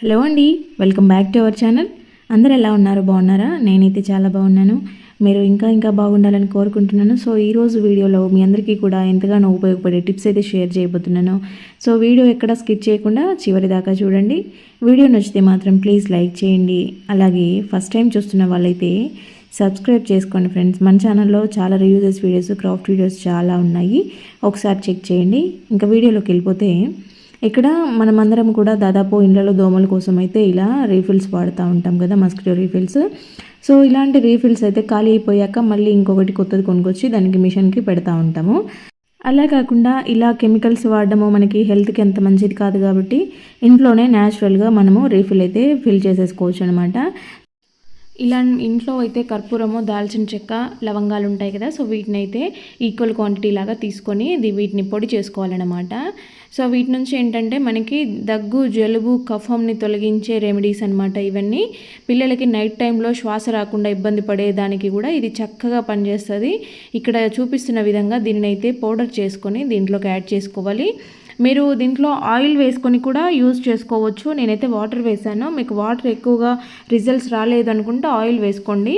Hello అండి, welcome back to our channel. అందరు ఎలా ఉన్నారు? బాగున్నారా? నేనైతే చాలా బాగున్నాను. మీరు ఇంకా బాగుండాలని కోరుకుంటున్నాను. సో ఈరోజు వీడియోలో మీ అందరికీ కూడా ఎంతగానో ఉపయోగపడే టిప్స్ అయితే షేర్ చేయబోతున్నాను. సో వీడియో ఎక్కడ స్కిప్ చేయకుండా చివరి దాకా చూడండి. వీడియో నచ్చితే మాత్రం ప్లీజ్ లైక్ చేయండి. అలాగే ఫస్ట్ టైం చూస్తున్న వాళ్ళైతే సబ్స్క్రైబ్ చేసుకోండి ఫ్రెండ్స్. మన ఛానల్లో చాలా రివ్యూస్ వీడియోస్, క్రాఫ్ట్ వీడియోస్ చాలా ఉన్నాయి, ఒకసారి చెక్ చేయండి. ఇంకా వీడియోలోకి వెళ్ళిపోతే, ఇక్కడ మనమందరం కూడా దాదాపు ఇళ్ళలో దోమల కోసం అయితే ఇలా రీఫిల్స్ వాడుతూ ఉంటాం కదా, మస్కిటో రీఫిల్స్. సో ఇలాంటి రీఫిల్స్ అయితే ఖాళీ అయిపోయాక మళ్ళీ ఇంకొకటి కొత్తది కొనుక్కొచ్చి దానికి మిషన్కి పెడతా ఉంటాము. అలా కాకుండా ఇలా కెమికల్స్ వాడడము మనకి హెల్త్కి ఎంత మంచిది కాదు కాబట్టి ఇంట్లోనే న్యాచురల్గా మనము రీఫిల్ అయితే ఫిల్ చేసేసుకోవచ్చు అనమాట. ఇలా ఇంట్లో అయితే కర్పూరము, దాల్చిన చెక్క, లవంగాలు ఉంటాయి కదా, సో వీటిని అయితే ఈక్వల్ క్వాంటిటీ లాగా తీసుకొని వీటిని పొడి చేసుకోవాలన్నమాట. సో వీటి నుంచి ఏంటంటే మనకి దగ్గు, జలుబు, కఫంని తొలగించే రెమెడీస్ అనమాట ఇవన్నీ. పిల్లలకి నైట్ టైంలో శ్వాస రాకుండా ఇబ్బంది పడేదానికి కూడా ఇది చక్కగా పనిచేస్తుంది. ఇక్కడ చూపిస్తున్న విధంగా దీనిని అయితే పౌడర్ చేసుకొని దీంట్లోకి యాడ్ చేసుకోవాలి. మీరు దీంట్లో ఆయిల్ వేసుకొని కూడా యూజ్ చేసుకోవచ్చు. నేనైతే వాటర్ వేసాను. మీకు వాటర్ ఎక్కువగా రిజల్ట్స్ రాలేదు అనుకుంటే ఆయిల్ వేసుకోండి.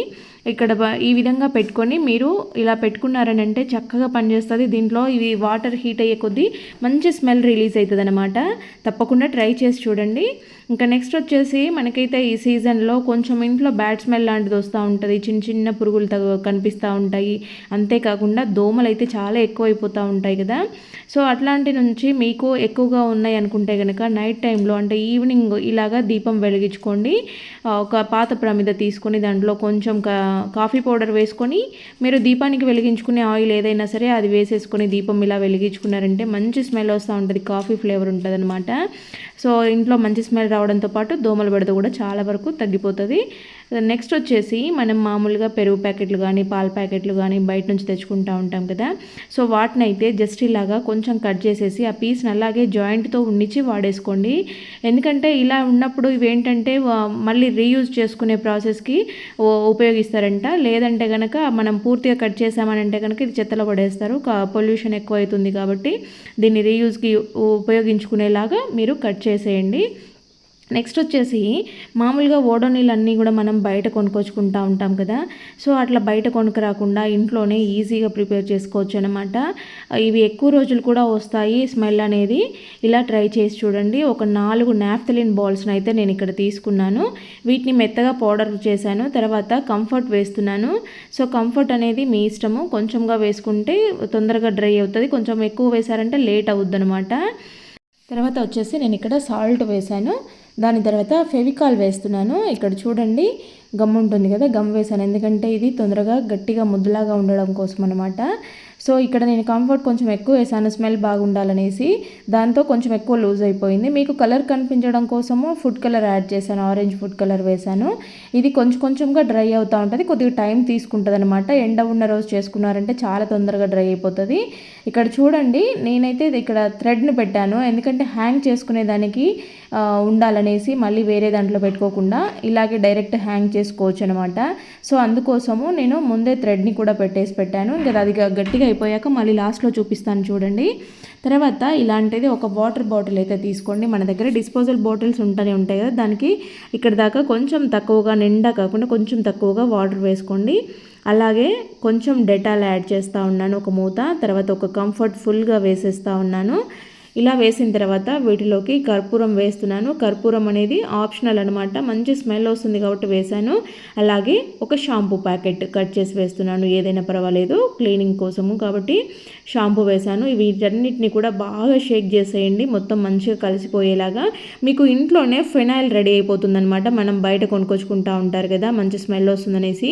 ఇక్కడ ఈ విధంగా పెట్టుకొని మీరు ఇలా పెట్టుకున్నారని అంటే చక్కగా పనిచేస్తుంది. దీంట్లో ఇవి వాటర్ హీట్ అయ్యే కొద్దీ మంచి స్మెల్ రిలీజ్ అవుతుంది అనమాట. తప్పకుండా ట్రై చేసి చూడండి. ఇంకా నెక్స్ట్ వచ్చేసి మనకైతే ఈ సీజన్లో కొంచెం ఇంట్లో బ్యాడ్ స్మెల్ లాంటిది వస్తూ ఉంటుంది, చిన్న చిన్న పురుగులు కనిపిస్తూ ఉంటాయి. అంతేకాకుండా దోమలు అయితే చాలా ఎక్కువైపోతూ ఉంటాయి కదా. సో అట్లాంటి నుంచి మీకు ఎక్కువగా ఉన్నాయి అనుకుంటే కనుక నైట్ టైంలో అంటే ఈవినింగ్ ఇలాగా దీపం వెలిగించుకోండి. ఒక పాత ప్రమిద తీసుకొని దాంట్లో కొంచెం కాఫీ పౌడర్ వేసుకొని మీరు దీపానికి వెలిగించుకునే ఆయిల్ ఏదైనా సరే అది వేసేసుకొని దీపం ఇలా వెలిగించుకున్నారంటే మంచి స్మెల్ వస్తూ ఉంటుంది, కాఫీ ఫ్లేవర్ ఉంటుంది అనమాట. సో ఇంట్లో మంచి స్మెల్ రావడంతో పాటు దోమల బెడద కూడా చాలా వరకు తగ్గిపోతుంది. నెక్స్ట్ వచ్చేసి మనం మామూలుగా పెరుగు ప్యాకెట్లు కానీ పాల ప్యాకెట్లు కానీ బయట నుంచి తెచ్చుకుంటూ ఉంటాం కదా. సో వాటిని అయితే జస్ట్ ఇలాగా కొంచెం కట్ చేసేసి ఆ పీస్ని అలాగే జాయింట్తో ఉండిచి వాడేసుకోండి. ఎందుకంటే ఇలా ఉన్నప్పుడు ఇవేంటంటే మళ్ళీ రీయూజ్ చేసుకునే ప్రాసెస్కి ఉపయోగిస్తారంట. లేదంటే కనుక మనం పూర్తిగా కట్ చేసామనంటే కనుక ఇది చెత్తలో పడేస్తారు. పొల్యూషన్ ఎక్కువ అవుతుంది కాబట్టి దీన్ని రీయూజ్కి ఉపయోగించుకునేలాగా మీరు కట్ చేసేయండి. నెక్స్ట్ వచ్చేసి మామూలుగా ఓడోనిల్ అన్నీ కూడా మనం బయట కొనుక్కొచ్చుకుంటూ ఉంటాం కదా. సో అట్లా బయట కొనుక్కు రాకుండా ఇంట్లోనే ఈజీగా ప్రిపేర్ చేసుకోవచ్చు అనమాట. ఇవి ఎక్కువ రోజులు కూడా వస్తాయి స్మెల్ అనేది. ఇలా ట్రై చేసి చూడండి. ఒక 4 నాఫ్థలిన్ బాల్స్ని అయితే నేను ఇక్కడ తీసుకున్నాను. వీటిని మెత్తగా పౌడర్ చేశాను. తర్వాత కంఫర్ట్ వేస్తున్నాను. సో కంఫర్ట్ అనేది మీ ఇష్టము, కొంచెంగా వేసుకుంటే తొందరగా డ్రై అవుతుంది, కొంచెం ఎక్కువ వేశారంటే లేట్ అవుద్ది అనమాట. తర్వాత వచ్చేసి నేను ఇక్కడ సాల్ట్ వేశాను. దాని తర్వాత ఫెవికాల్ వేస్తున్నాను. ఇక్కడ చూడండి, గమ్ ఉంటుంది కదా, గమ్ వేసాను. ఎందుకంటే ఇది తొందరగా గట్టిగా ముద్దలాగా ఉండడం కోసం అనమాట. సో ఇక్కడ నేను కంఫర్ట్ కొంచెం ఎక్కువ వేసాను, స్మెల్ బాగుండాలనేసి. దాంతో కొంచెం ఎక్కువ లూజ్ అయిపోయింది. మీకు కలర్ కనిపించడం కోసము ఫుడ్ కలర్ యాడ్ చేశాను, ఆరెంజ్ ఫుడ్ కలర్ వేశాను. ఇది కొంచెంగా డ్రై అవుతూ ఉంటుంది, కొద్దిగా టైం తీసుకుంటుంది అనమాట. ఎండ ఉన్న రోజు చేసుకున్నారంటే చాలా తొందరగా డ్రై అయిపోతుంది. ఇక్కడ చూడండి, నేనైతే ఇక్కడ థ్రెడ్ని పెట్టాను, ఎందుకంటే హ్యాంగ్ చేసుకునే దానికి ఉండాలనేసి, మళ్ళీ వేరే దాంట్లో పెట్టుకోకుండా ఇలాగే డైరెక్ట్ హ్యాంగ్ చేసుకోవచ్చు అనమాట. సో అందుకోసము నేను ముందే థ్రెడ్ని కూడా పెట్టాను. ఇంకా అది గట్టిగా అయిపోయాక మళ్ళీ లాస్ట్లో చూపిస్తాను చూడండి. తర్వాత ఇలాంటిది ఒక వాటర్ బాటిల్ అయితే తీసుకోండి. మన దగ్గర డిస్పోజల్ బాటిల్స్ ఉంటాయి కదా, దానికి ఇక్కడ దాకా కొంచెం తక్కువగా, నిండా కాకుండా కొంచెం తక్కువగా వాటర్ వేసుకోండి. అలాగే కొంచెం డెటాల్ యాడ్ చేస్తూ ఉన్నాను, ఒక మూత. తర్వాత ఒక కంఫర్ట్ ఫుల్గా వేసేస్తూ ఉన్నాను. ఇలా వేసిన తర్వాత వీటిలోకి కర్పూరం వేస్తున్నాను. కర్పూరం అనేది ఆప్షనల్ అనమాట, మంచి స్మెల్ వస్తుంది కాబట్టి వేశాను. అలాగే ఒక షాంపూ ప్యాకెట్ కట్ చేసి వేస్తున్నాను, ఏదైనా పర్వాలేదు క్లీనింగ్ కోసము కాబట్టి షాంపూ వేశాను. వీటన్నిటిని కూడా బాగా షేక్ చేసేయండి, మొత్తం మంచిగా కలిసిపోయేలాగా. మీకు ఇంట్లోనే ఫెనాయిల్ రెడీ అయిపోతుందనమాట. మనం బయట కొనుక్కొచ్చుకుంటూ ఉంటారు కదా, మంచి స్మెల్ వస్తుందనేసి.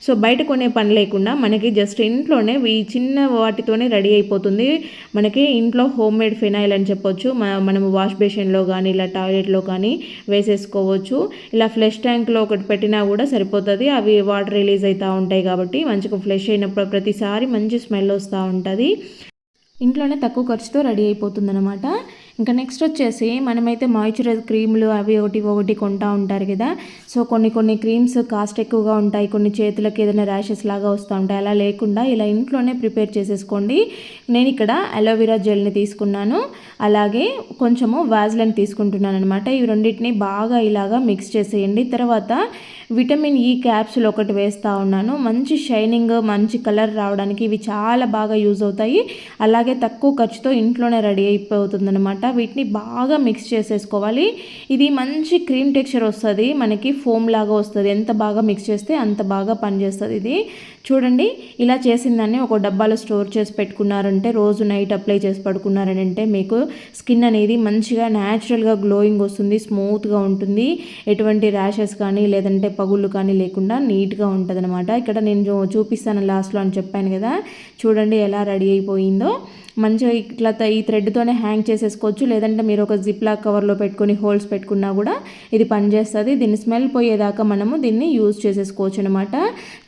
సో బయట కొనే పని లేకుండా మనకి జస్ట్ ఇంట్లోనే ఈ చిన్న వాటితోనే రెడీ అయిపోతుంది. మనకి ఇంట్లో హోమ్ మేడ్ ఫెనాయిల్ అని చెప్పొచ్చు. మనము వాష్ బేసిన్లో కానీ ఇలా టాయిలెట్లో కానీ వేసేసుకోవచ్చు. ఇలా ఫ్లష్ ట్యాంక్లో ఒకటి పెట్టినా కూడా సరిపోతుంది. అవి వాటర్ రిలీజ్ అవుతూ ఉంటాయి కాబట్టి మంచిగా ఫ్లష్ అయినప్పుడు ప్రతిసారి మంచి స్మెల్ వస్తూ ఉంటుంది. ఇంట్లోనే తక్కువ ఖర్చుతో రెడీ అయిపోతుందన్నమాట. ఇంకా నెక్స్ట్ వచ్చేసి మనమైతే మాయిశ్చరైజర్ క్రీములు అవి ఒకటి కొంటా ఉంటారు కదా. సో కొన్ని క్రీమ్స్ కాస్ట్ ఎక్కువగా ఉంటాయి, కొన్ని చేతులకు ఏదైనా ర్యాషెస్ లాగా వస్తూ ఉంటాయి. అలా లేకుండా ఇలా ఇంట్లోనే ప్రిపేర్ చేసేసుకోండి. నేను ఇక్కడ అలోవెరా జెల్ని తీసుకున్నాను, అలాగే కొంచెము వాజ్లైన్ తీసుకుంటున్నాను అనమాట. ఈ రెండింటిని బాగా ఇలాగా మిక్స్ చేసేయండి. తర్వాత విటమిన్ ఈ క్యాప్సూల్ ఒకటి వేస్తూ ఉన్నాను. మంచి షైనింగ్, మంచి కలర్ రావడానికి ఇవి చాలా బాగా యూజ్ అవుతాయి. అలాగే తక్కువ ఖర్చుతో ఇంట్లోనే రెడీ అయిపోతుందన్నమాట. వీటిని బాగా మిక్స్ చేసేసుకోవాలి. ఇది మంచి క్రీమ్ టెక్స్చర్ వస్తుంది, మనకి ఫోమ్ లాగా వస్తుంది. ఎంత బాగా మిక్స్ చేస్తే అంత బాగా పనిచేస్తుంది ఇది. చూడండి, ఇలా చేసిన దాన్ని ఒక డబ్బాలో స్టోర్ చేసి పెట్టుకున్నారంటే, రోజు నైట్ అప్లై చేసి పడుకున్నారంటే మీకు స్కిన్ అనేది మంచిగా న్యాచురల్గా గ్లోయింగ్ వస్తుంది, స్మూత్గా ఉంటుంది. ఎటువంటి ర్యాషెస్ కానీ లేదంటే పగుళ్ళు కానీ లేకుండా నీట్గా ఉంటుంది అనమాట. ఇక్కడ నేను చూపిస్తాను లాస్ట్లో అని చెప్పాను కదా. చూడండి ఎలా రెడీ అయిపోయిందో. మంచిగా ఇట్లా ఈ థ్రెడ్తోనే హ్యాంగ్ చేసేసుకోవచ్చు, లేదంటే మీరు ఒక జిప్లాక్ కవర్లో పెట్టుకొని హోల్స్ పెట్టుకున్నా కూడా ఇది పనిచేస్తుంది. దీన్ని స్మెల్ పోయేదాకా మనము దీన్ని యూజ్ చేసేసుకోవచ్చు అనమాట.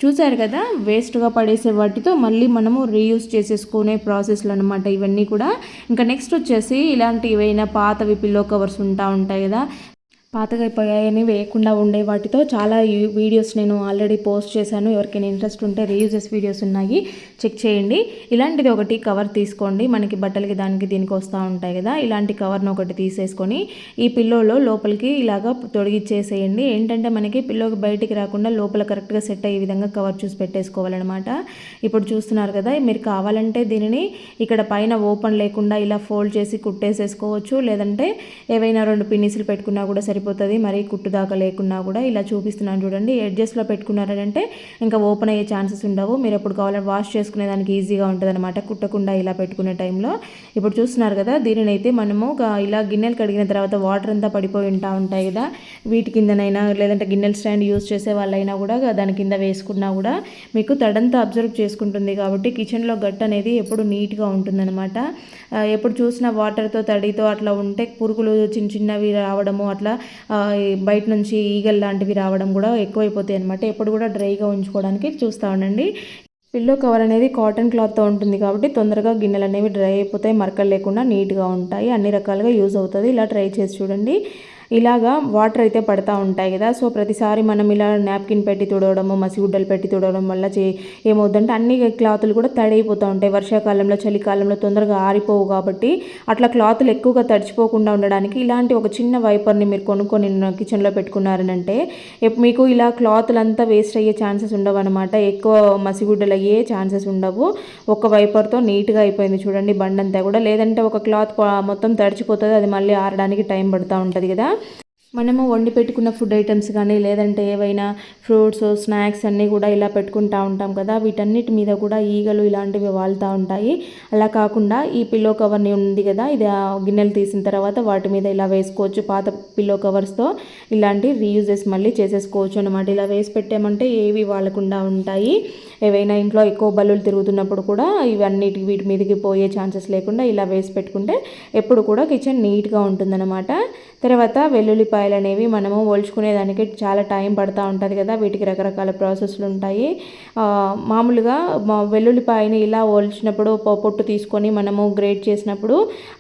చూసారు కదా, వేస్ట్గా పడేసే వాటితో మళ్ళీ మనము రీయూజ్ చేసేసుకునే ప్రాసెస్లు అనమాట ఇవన్నీ కూడా. ఇంకా నెక్స్ట్ వచ్చేసి ఇలాంటి ఏవైనా పాతవి పిల్లో కవర్స్ ఉంటాయి కదా, పాతగా అయిపోయాయని వేయకుండా ఉండే వాటితో చాలా వీడియోస్ నేను ఆల్రెడీ పోస్ట్ చేశాను. ఎవరికైనా ఇంట్రెస్ట్ ఉంటే రీయూజెస్ వీడియోస్ ఉన్నాయి, చెక్ చేయండి. ఇలాంటిది ఒకటి కవర్ తీసుకోండి, మనకి బట్టలకి దానికి దీనికి వస్తూ ఉంటాయి కదా. ఇలాంటి కవర్ను ఒకటి తీసేసుకొని ఈ పిల్లోలో లోపలికి ఇలాగా తొడిగిచ్చేసేయండి. ఏంటంటే మనకి పిల్లోకి బయటికి రాకుండా లోపల కరెక్ట్గా సెట్ అయ్యే విధంగా కవర్ చూసి పెట్టేసుకోవాలన్నమాట. ఇప్పుడు చూస్తున్నారు కదా, మీరు కావాలంటే దీనిని ఇక్కడ పైన ఓపెన్ లేకుండా ఇలా ఫోల్డ్ చేసి కుట్టేసేసుకోవచ్చు, లేదంటే ఏవైనా 2 పిన్నిసులు పెట్టుకున్నా కూడా సరిపోతుంది. మరి కుట్టుదాకా లేకున్నా కూడా ఇలా చూపిస్తున్నాను చూడండి. ఎడ్జెస్లో పెట్టుకున్నారంటే ఇంకా ఓపెన్ అయ్యే ఛాన్సెస్ ఉండవు. మీరు ఎప్పుడు కావాలంటే వాష్ చేసుకునే దానికి ఈజీగా ఉంటుంది అనమాట, కుట్టకుండా ఇలా పెట్టుకునే టైంలో. ఇప్పుడు చూస్తున్నారు కదా, దీనిని అయితే మనము ఇలా గిన్నెలు కడిగిన తర్వాత వాటర్ అంతా పడిపోయి ఉంటాయి కదా, వీటి కిందనైనా లేదంటే గిన్నెల స్టాండ్ యూజ్ చేసే వాళ్ళైనా కూడా దాని కింద వేసుకున్నా కూడా మీకు తడంతా అబ్జర్వ్ చేసుకుంటుంది. కాబట్టి కిచెన్లో గట్ అనేది ఎప్పుడు నీట్గా ఉంటుందన్నమాట. ఎప్పుడు చూసినా వాటర్తో తడితో అట్లా ఉంటే పురుగులు చిన్నవి రావడము, అట్లా బయట నుంచి ఈగల్ లాంటివి రావడం కూడా ఎక్కువైపోతాయి అనమాట. ఎప్పుడు కూడా డ్రైగా ఉంచుకోవడానికి చూస్తూ ఉండండి. పిల్లో కవర్ అనేది కాటన్ క్లాత్తో ఉంటుంది కాబట్టి తొందరగా గిన్నెలు అనేవి డ్రై అయిపోతాయి, మరకలు లేకుండా నీట్గా ఉంటాయి. అన్ని రకాలుగా యూజ్ అవుతుంది. ఇలా ట్రై చేసి చూడండి. ఇలాగా వాటర్ అయితే పడతా ఉంటాయి కదా, సో ప్రతిసారి మనం ఇలా నాప్కిన్ పెట్టి తుడవడము, మసిగుడ్డలు పెట్టి తుడవడం వల్ల ఏమవుతుందంటే అన్ని క్లాతులు కూడా తడైపోతూ ఉంటాయి. వర్షాకాలంలో చలికాలంలో తొందరగా ఆరిపోవు కాబట్టి అట్లా క్లాతులు ఎక్కువగా తడిచిపోకుండా ఉండడానికి ఇలాంటి ఒక చిన్న వైపర్ని మీరు కొనుక్కొని కిచెన్లో పెట్టుకున్నారనంటే మీకు ఇలా క్లాతులు అంతా వేస్ట్ అయ్యే ఛాన్సెస్ ఉండవు అనమాట. ఎక్కువ మసిగుడ్డలు అయ్యే ఛాన్సెస్ ఉండవు. ఒక వైపర్తో నీట్గా అయిపోయింది చూడండి బండంతా కూడా. లేదంటే ఒక క్లాత్ మొత్తం తడిచిపోతుంది, అది మళ్ళీ ఆరడానికి టైం పడుతూ ఉంటుంది కదా. మనము వండి పెట్టుకున్న ఫుడ్ ఐటమ్స్ కానీ లేదంటే ఏవైనా ఫ్రూట్స్, స్నాక్స్ అన్నీ కూడా ఇలా పెట్టుకుంటూ ఉంటాం కదా, వీటన్నిటి మీద కూడా ఈగలు ఇలాంటివి వాళ్తూ ఉంటాయి. అలా కాకుండా ఈ పిల్లో కవర్ని ఉంది కదా, ఇది గిన్నెలు తీసిన తర్వాత వాటి మీద ఇలా వేసుకోవచ్చు. పాత పిల్లో కవర్స్తో ఇలాంటి రీయూజెస్ మళ్ళీ చేసేసుకోవచ్చు అనమాట. ఇలా వేసి పెట్టామంటే ఏవి వాడకుండా ఉంటాయి. ఏవైనా ఇంట్లో ఎక్కువ బల్లులు తిరుగుతున్నప్పుడు కూడా ఇవన్నిటికి వీటి మీదకి పోయే ఛాన్సెస్ లేకుండా ఇలా వేసి పెట్టుకుంటే ఎప్పుడు కూడా కిచెన్ నీట్గా ఉంటుందన్నమాట. తర్వాత వెల్లుల్లిపాయలు అనేవి మనము ఒలుచుకునేదానికి చాలా టైం పడుతూ ఉంటుంది కదా, వీటికి రకరకాల ప్రాసెస్లు ఉంటాయి. మామూలుగా వెల్లుల్లిపాయని ఇలా ఒలిచినప్పుడు పొట్టు తీసుకొని మనము గ్రేట్ చేసినప్పుడు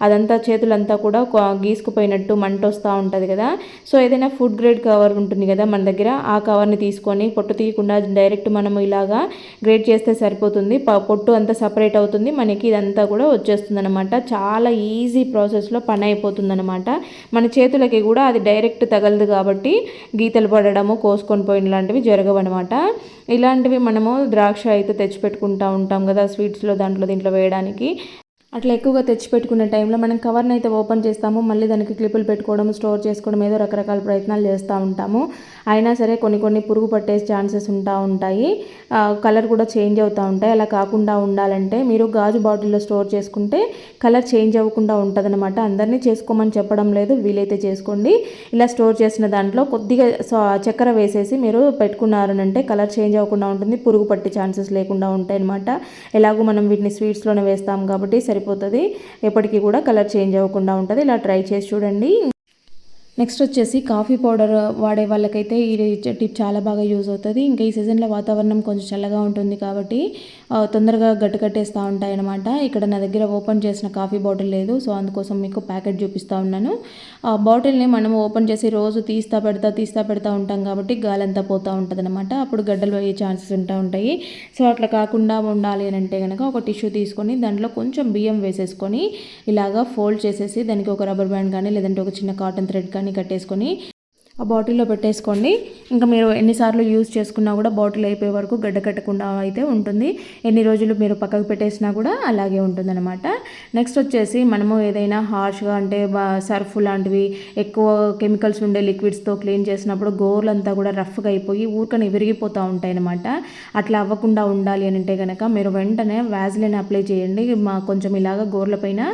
అదంతా చేతులంతా కూడా గీసుకుపోయినట్టు మంట వస్తూ ఉంటుంది కదా. సో ఏదైనా ఫుడ్ గ్రేడ్ కవర్ ఉంటుంది కదా మన దగ్గర, ఆ కవర్ని తీసుకొని పొట్టు తీయకుండా డైరెక్ట్ మనము ఇలాగా గ్రేట్ చేస్తే సరిపోతుంది. పొట్టు అంతా సపరేట్ అవుతుంది, మనకి ఇదంతా కూడా వచ్చేస్తుంది అనమాట. చాలా ఈజీ ప్రాసెస్లో పని అయిపోతుంది అనమాట. మన చేతులకి కూడా అది డైరెక్ట్ తగలదు కాబట్టి గీతలు పడడము, కోసుకొని పోయిన లాంటివి జరగవన్నమాట. ఇలాంటివి మనము ద్రాక్ష అయితే తెచ్చిపెట్టుకుంటూ ఉంటాం కదా స్వీట్స్లో, దీంట్లో వేయడానికి. అట్లా ఎక్కువగా తెచ్చిపెట్టుకునే టైంలో మనం కవర్ని అయితే ఓపెన్ చేస్తాము, మళ్ళీ దానికి క్లిప్పులు పెట్టుకోవడం, స్టోర్ చేసుకోవడం, ఏదో రకరకాల ప్రయత్నాలు చేస్తూ ఉంటాము. అయినా సరే కొన్ని పురుగు పట్టే ఛాన్సెస్ ఉంటాయి, కలర్ కూడా చేంజ్ అవుతూ ఉంటాయి. అలా కాకుండా ఉండాలంటే మీరు గాజు బాటిల్లో స్టోర్ చేసుకుంటే కలర్ చేంజ్ అవ్వకుండా ఉంటుంది అనమాట. అందరినీ చేసుకోమని చెప్పడం లేదు, వీలైతే చేసుకోండి. ఇలా స్టోర్ చేసిన దాంట్లో కొద్దిగా చక్కెర వేసేసి మీరు పెట్టుకున్నారనంటే కలర్ చేంజ్ అవ్వకుండా ఉంటుంది, పురుగు పట్టే ఛాన్సెస్ లేకుండా ఉంటాయి అనమాట. ఎలాగో మనం వీటిని స్వీట్స్లోనే వేస్తాం కాబట్టి సరిపోతుంది, ఎప్పటికీ కూడా కలర్ చేంజ్ అవ్వకుండా ఉంటుంది. ఇలా ట్రై చేసి చూడండి. నెక్స్ట్ వచ్చేసి కాఫీ పౌడర్ వాడే వాళ్ళకైతే ఈ టిప్ చాలా బాగా యూజ్ అవుతుంది. ఇంకా ఈ సీజన్లో వాతావరణం కొంచెం చల్లగా ఉంటుంది కాబట్టి తొందరగా గట్టు కట్టేస్తూ ఉంటాయి అన్నమాట. ఇక్కడ నా దగ్గర ఓపెన్ చేసిన కాఫీ బాటిల్ లేదు, సో అందుకోసం మీకు ప్యాకెట్ చూపిస్తూ ఉన్నాను. ఆ బాటిల్ని మనం ఓపెన్ చేసి రోజు తీస్తా పెడతా ఉంటాం కాబట్టి గాలంతా పోతూ ఉంటుంది అనమాట. అప్పుడు గడ్డలు అయ్యే ఛాన్సెస్ ఉంటాయి. సో అట్లా కాకుండా ఉండాలి అని అంటే కనుక ఒక టిష్యూ తీసుకొని దాంట్లో కొంచెం బియ్యం వేసేసుకొని ఇలాగా ఫోల్డ్ చేసేసి దానికి ఒక రబ్బర్ బ్యాండ్ కానీ లేదంటే ఒక చిన్న కాటన్ థ్రెడ్ కానీ కట్టేసుకొని ఆ బాటిల్లో పెట్టేసుకోండి. ఇంకా మీరు ఎన్నిసార్లు యూజ్ చేసుకున్నా కూడా బాటిల్ అయిపోయే వరకు గడ్డ కట్టకుండా అయితే ఉంటుంది. ఎన్ని రోజులు మీరు పక్కకు పెట్టేసినా కూడా అలాగే ఉంటుందన్నమాట. నెక్స్ట్ వచ్చేసి మనము ఏదైనా హార్ష్గా అంటే సర్ఫ్ లాంటివి ఎక్కువ కెమికల్స్ ఉండే లిక్విడ్స్తో క్లీన్ చేసినప్పుడు గోర్లంతా కూడా రఫ్గా అయిపోయి ఊరికనే విరిగిపోతూ ఉంటాయి అన్నమాట. అట్లా అవ్వకుండా ఉండాలి అని అంటే కనుక మీరు వెంటనే వ్యాజిలిన్ అప్లై చేయండి. కొంచెం ఇలాగ గోర్ల పైన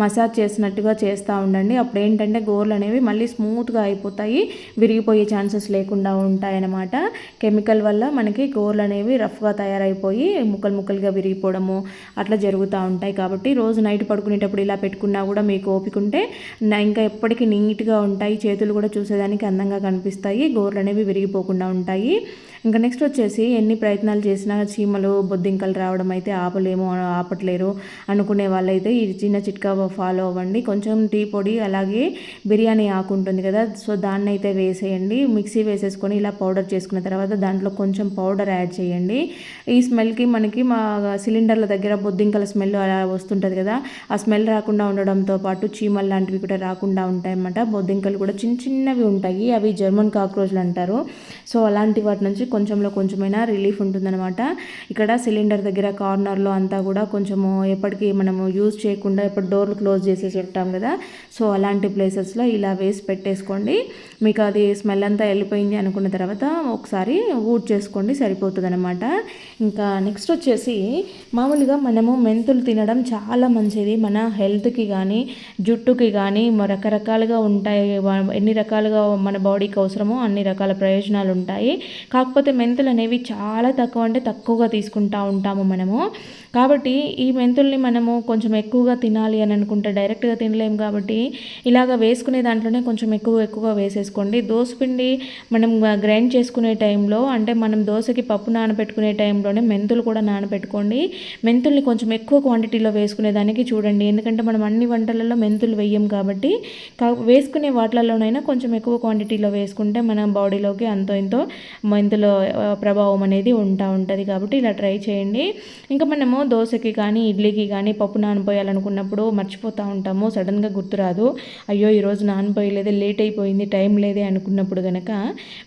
మసాజ్ చేసినట్టుగా చేస్తూ ఉండండి. అప్పుడు ఏంటంటే గోర్లు అనేవి మళ్ళీ స్మూత్గా అయిపోతాయి, విరిగిపోయే ఛాన్సెస్ లేకుండా ఉంటాయన్నమాట. కెమికల్ వల్ల మనకి గోర్లు అనేవి రఫ్గా తయారైపోయి ముక్కలుగా విరిగిపోవడము అట్లా జరుగుతూ ఉంటాయి. కాబట్టి రోజు నైట్ పడుకునేటప్పుడు ఇలా పెట్టుకున్నా కూడా మీకు ఓపిక ఉంటే ఇంకా ఎప్పటికీ నీట్గా ఉంటాయి. చేతులు కూడా చూసేదానికి అందంగా కనిపిస్తాయి, గోర్లు అనేవి విరిగిపోకుండా ఉంటాయి. ఇంకా నెక్స్ట్ వచ్చేసి ఎన్ని ప్రయత్నాలు చేసినా చీమలు బొద్దింకలు రావడం అయితే ఆపట్లేరు అనుకునే వాళ్ళైతే ఈ చిన్న చిట్కా ఫాలో అవ్వండి. కొంచెం టీ పొడి అలాగే బిర్యానీ ఆకు ఉంటుంది కదా, సో దాన్ని అయితే వేసేయండి. మిక్సీ వేసేసుకొని ఇలా పౌడర్ చేసుకున్న తర్వాత దాంట్లో కొంచెం పౌడర్ యాడ్ చేయండి. ఈ స్మెల్కి మనకి మా సిలిండర్ల దగ్గర బొద్దింకల స్మెల్ అలా వస్తుంటుంది కదా, ఆ స్మెల్ రాకుండా ఉండడంతో పాటు చీమలు లాంటివి కూడా రాకుండా ఉంటాయి అన్నమాట. బొద్దింకలు కూడా చిన్నవి ఉంటాయి, అవి జర్మన్ కాక్రోచ్లు అంటారు. సో అలాంటి వాటి నుంచి కొంచెమైనా రిలీఫ్ ఉంటుందన్నమాట. ఇక్కడ సిలిండర్ దగ్గర కార్నర్లో అంతా కూడా కొంచెము ఎప్పటికీ మనము యూజ్ చేయకుండా ఎప్పుడు డోర్లు క్లోజ్ చేసేసి ఉంటాం కదా, సో అలాంటి ప్లేసెస్లో ఇలా వేసి పెట్టేసుకోండి. మీకు అది స్మెల్ అంతా వెళ్ళిపోయింది అనుకున్న తర్వాత ఒకసారి ఊడ్ చేసుకోండి, సరిపోతుంది అనమాట. ఇంకా నెక్స్ట్ వచ్చేసి మామూలుగా మనము మెంతులు తినడం చాలా మంచిది మన హెల్త్కి కానీ జుట్టుకి కానీ రకరకాలుగా ఉంటాయి. ఎన్ని రకాలుగా మన బాడీకి అవసరమో అన్ని రకాల ప్రయోజనాలు ఉంటాయి. కాకపోతే మెంతులు అనేవి చాలా తక్కువగా తీసుకుంటూ ఉంటాము మనము. కాబట్టి ఈ మెంతుల్ని మనము కొంచెం ఎక్కువగా తినాలి అని అనుకుంటే డైరెక్ట్గా తినలేము కాబట్టి ఇలాగ వేసుకునే దాంట్లోనే కొంచెం ఎక్కువగా వేసేసుకోండి. దోసపిండి మనం గ్రైండ్ చేసుకునే టైంలో అంటే మనం దోశకి పప్పు నానబెట్టుకునే టైంలోనే మెంతులు కూడా నానబెట్టుకోండి. మెంతుల్ని కొంచెం ఎక్కువ క్వాంటిటీలో వేసుకునే దానికి చూడండి, ఎందుకంటే మనం అన్ని వంటలలో మెంతులు వేయం కాబట్టి వేసుకునే వాటిలలోనైనా కొంచెం ఎక్కువ క్వాంటిటీలో వేసుకుంటే మన బాడీలోకి అంతో ఇంతో మెంతుల ప్రభావం అనేది ఉంటుంది. కాబట్టి ఇలా ట్రై చేయండి. ఇంకా మనము దోశకి కానీ ఇడ్లీకి కానీ పప్పు నానబోయాలనుకున్నప్పుడు మర్చిపోతూ ఉంటాము, సడన్గా గుర్తురాదు, అయ్యో ఈరోజు నానబోయలేదే, లేట్ అయిపోయింది, టైం లేదే అనుకున్నప్పుడు కనుక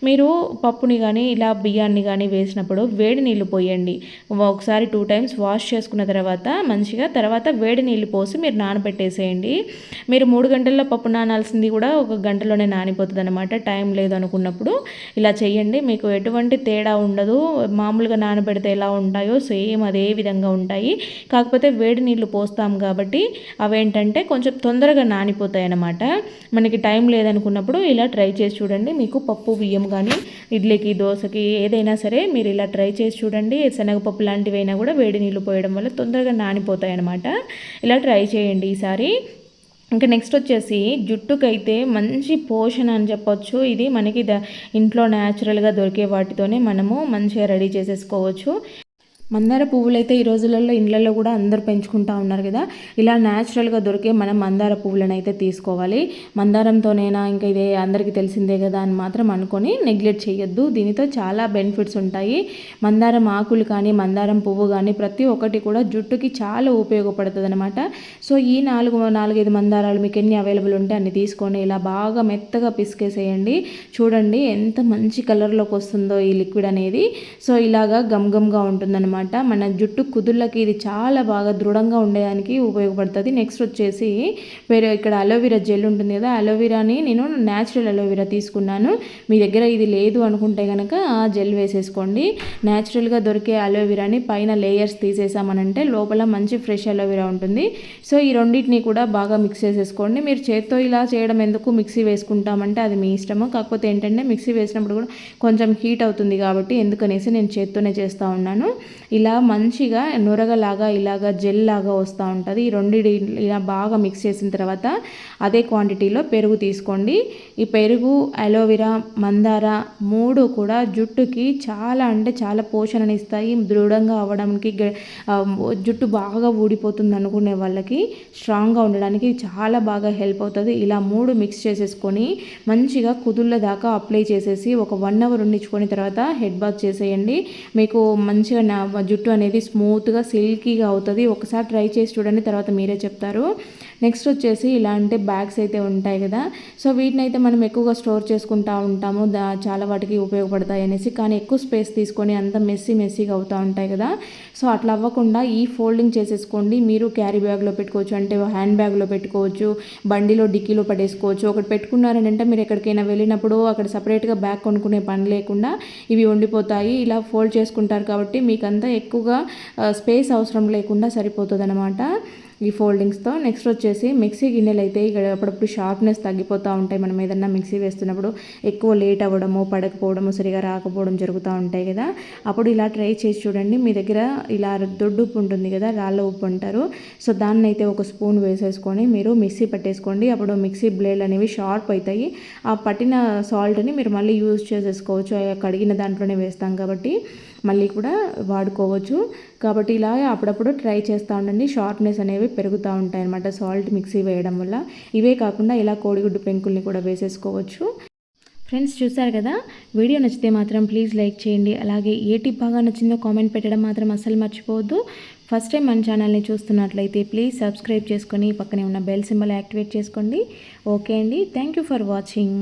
మీరు పప్పుని కానీ ఇలా బియ్యాన్ని కానీ వేసినప్పుడు వేడి నీళ్ళు పోయండి. ఒకసారి 2 times వాష్ చేసుకున్న తర్వాత వేడి నీళ్ళు పోసి మీరు నానబెట్టేసేయండి. మీరు 3 గంటల్లో పప్పు నానాల్సింది కూడా 1 గంటలోనే నానిపోతుంది అనమాట. టైం లేదు అనుకున్నప్పుడు ఇలా చేయండి, మీకు ఎటువంటి తేడా ఉండదు. మామూలుగా నానబెడితే ఎలా ఉంటాయో సేమ్ అదే విధంగా ఉంటాయి. కాకపోతే వేడి నీళ్ళు పోస్తాం కాబట్టి అవేంటంటే కొంచెం తొందరగా నానిపోతాయి అన్నమాట. మనకి టైం లేదనుకున్నప్పుడు ఇలా ట్రై చేసి చూడండి. మీకు పప్పు బియ్యం కానీ ఇడ్లీకి దోశకి ఏదైనా సరే మీరు ఇలా ట్రై చేసి చూడండి. శనగపప్పు లాంటివైనా కూడా వేడి నీళ్ళు పోయడం వల్ల తొందరగా నానిపోతాయి అన్నమాట. ఇలా ట్రై చేయండి ఈసారి. ఇంకా నెక్స్ట్ వచ్చేసి జుట్టుకైతే మంచి పోషణ అని చెప్పొచ్చు. ఇది మనకి ఇంట్లో న్యాచురల్గా దొరికే వాటితోనే మనము మంచిగా రెడీ చేసేసుకోవచ్చు. మందార పువ్వులు అయితే ఈ రోజులలో ఇండ్లలో కూడా అందరూ పెంచుకుంటూ ఉన్నారు కదా, ఇలా న్యాచురల్గా దొరికే మనం మందార పువ్వులను అయితే తీసుకోవాలి. మందారంతోనైనా ఇంకా ఇదే అందరికీ తెలిసిందే కదా అని మాత్రం అనుకొని నెగ్లెక్ట్ చేయొద్దు. దీనితో చాలా బెనిఫిట్స్ ఉంటాయి. మందారం ఆకులు కానీ మందారం పువ్వు కానీ ప్రతి ఒక్కటి కూడా జుట్టుకి చాలా ఉపయోగపడుతుంది అనమాట. సో ఈ 4-5 మందారాలు మీకు ఎన్ని అవైలబుల్ ఉంటే అన్ని తీసుకొని ఇలా బాగా మెత్తగా పిసికేసేయండి. చూడండి ఎంత మంచి కలర్లోకి వస్తుందో ఈ లిక్విడ్ అనేది. సో ఇలాగా గమ్గా ఉంటుందన్నమాట. మన జుట్టు కుదుళ్ళకి ఇది చాలా బాగా దృఢంగా ఉండడానికి ఉపయోగపడుతుంది. నెక్స్ట్ వచ్చేసి ఇక్కడ అలోవెరా జెల్ ఉంటుంది కదా, అలోవెరాని నేను న్యాచురల్ అలోవెరా తీసుకున్నాను. మీ దగ్గర ఇది లేదు అనుకుంటే కనుక ఆ జెల్ వేసేసుకోండి. న్యాచురల్గా దొరికే అలోవెరాని పైన లేయర్స్ తీసేసామనంటే లోపల మంచి ఫ్రెష్ అలోవెరా ఉంటుంది. సో ఈ రెండింటిని కూడా బాగా మిక్స్ చేసేసుకోండి. మీరు చేత్తో ఇలా చేయడం ఎందుకు, మిక్సీ వేసుకుంటామంటే అది మీ ఇష్టము. కాకపోతే ఏంటంటే మిక్సీ వేసినప్పుడు కూడా కొంచెం హీట్ అవుతుంది కాబట్టి ఎందుకనేసి నేను చేత్తోనే చేస్తూ ఉన్నాను. ఇలా మంచిగా నురగలాగా ఇలాగా జెల్ లాగా వస్తూ ఉంటుంది. ఈ రెండింటి ఇలా బాగా మిక్స్ చేసిన తర్వాత అదే క్వాంటిటీలో పెరుగు తీసుకోండి. ఈ పెరుగు, అలోవెరా, మందార 3 కూడా జుట్టుకి చాలా అంటే చాలా పోషణని ఇస్తాయి. దృఢంగా అవ్వడానికి, జుట్టు బాగా ఊడిపోతుంది అనుకునే వాళ్ళకి స్ట్రాంగ్గా ఉండడానికి చాలా బాగా హెల్ప్ అవుతుంది. ఇలా 3 మిక్స్ చేసేసుకొని మంచిగా కుదుళ్ళ దాకా అప్లై చేసేసి ఒక 1 అవర్ ఉండించుకొని తర్వాత హెడ్ బాత్ చేసేయండి. మీకు మంచిగా జుట్టు అనేది స్మూత్గా సిల్కీగా అవుతుంది. ఒకసారి ట్రై చేసి చూడండి, తర్వాత మీరే చెప్తారు. నెక్స్ట్ వచ్చేసి ఇలాంటి బ్యాగ్స్ అయితే ఉంటాయి కదా, సో వీటిని అయితే మనం ఎక్కువగా స్టోర్ చేసుకుంటూ ఉంటాము, చాలా వాటికి ఉపయోగపడతాయి అనేసి. కానీ ఎక్కువ స్పేస్ తీసుకొని అంత మెస్సీగా అవుతూ ఉంటాయి కదా, సో అట్లా అవ్వకుండా ఈ ఫోల్డింగ్ చేసేసుకోండి. మీరు క్యారీ బ్యాగ్లో పెట్టుకోవచ్చు, అంటే హ్యాండ్ బ్యాగ్లో పెట్టుకోవచ్చు, బండిలో డిక్కీలో పడేసుకోవచ్చు. ఒకటి పెట్టుకున్నారని అంటే మీరు ఎక్కడికైనా వెళ్ళినప్పుడు అక్కడ సపరేట్గా బ్యాగ్ కొనుక్కునే పని లేకుండా ఇవి ఉండిపోతాయి. ఇలా ఫోల్డ్ చేసుకుంటారు కాబట్టి మీకంతా ఎక్కువగా స్పేస్ అవసరం లేకుండా సరిపోతుంది అనమాట ఈ ఫోల్డింగ్స్తో. నెక్స్ట్ వచ్చేసి మిక్సీ గిన్నెలు అయితే ఇక్కడ అప్పుడప్పుడు షార్ప్నెస్ తగ్గిపోతూ ఉంటాయి. మనం ఏదన్నా మిక్సీ వేస్తున్నప్పుడు ఎక్కువ లేట్ అవ్వడము, పడకపోవడము, సరిగా రాకపోవడం జరుగుతూ ఉంటాయి కదా, అప్పుడు ఇలా ట్రై చేసి చూడండి. మీ దగ్గర ఇలా దొడ్డు ఉప్పు ఉంటుంది కదా, రాళ్ళ ఉప్పు అంటారు, సో దాన్ని అయితే ఒక స్పూన్ వేసేసుకొని మీరు మిక్సీ పట్టేసుకోండి. అప్పుడు మిక్సీ బ్లేడ్ అనేవి షార్ప్ అవుతాయి. ఆ పట్టిన సాల్ట్ని మీరు మళ్ళీ యూజ్ చేసేసుకోవచ్చు, కడిగిన దాంట్లోనే వేస్తాం కాబట్టి మళ్ళీ కూడా వాడుకోవచ్చు. కాబట్టి ఇలా అప్పుడప్పుడు ట్రై చేస్తూ ఉండండి, షార్ప్నెస్ అనేవి పెరుగుతూ ఉంటాయి అన్నమాట సాల్ట్ మిక్సీ వేయడం వల్ల. ఇవే కాకుండా ఇలా కోడిగుడ్డు పెంకుల్ని కూడా వేసేసుకోవచ్చు. ఫ్రెండ్స్ చూసారు కదా, వీడియో నచ్చితే మాత్రం ప్లీజ్ లైక్ చేయండి. అలాగే ఏ టిప్ బాగా నచ్చిందో కామెంట్ పెట్టడం మాత్రం అస్సలు మర్చిపోవద్దు. ఫస్ట్ టైం మన ఛానల్ని చూస్తున్నట్లయితే ప్లీజ్ సబ్స్క్రైబ్ చేసుకొని పక్కనే ఉన్న బెల్ సింబల్ యాక్టివేట్ చేసుకోండి. ఓకే అండి, థ్యాంక్ యూ ఫర్ వాచింగ్.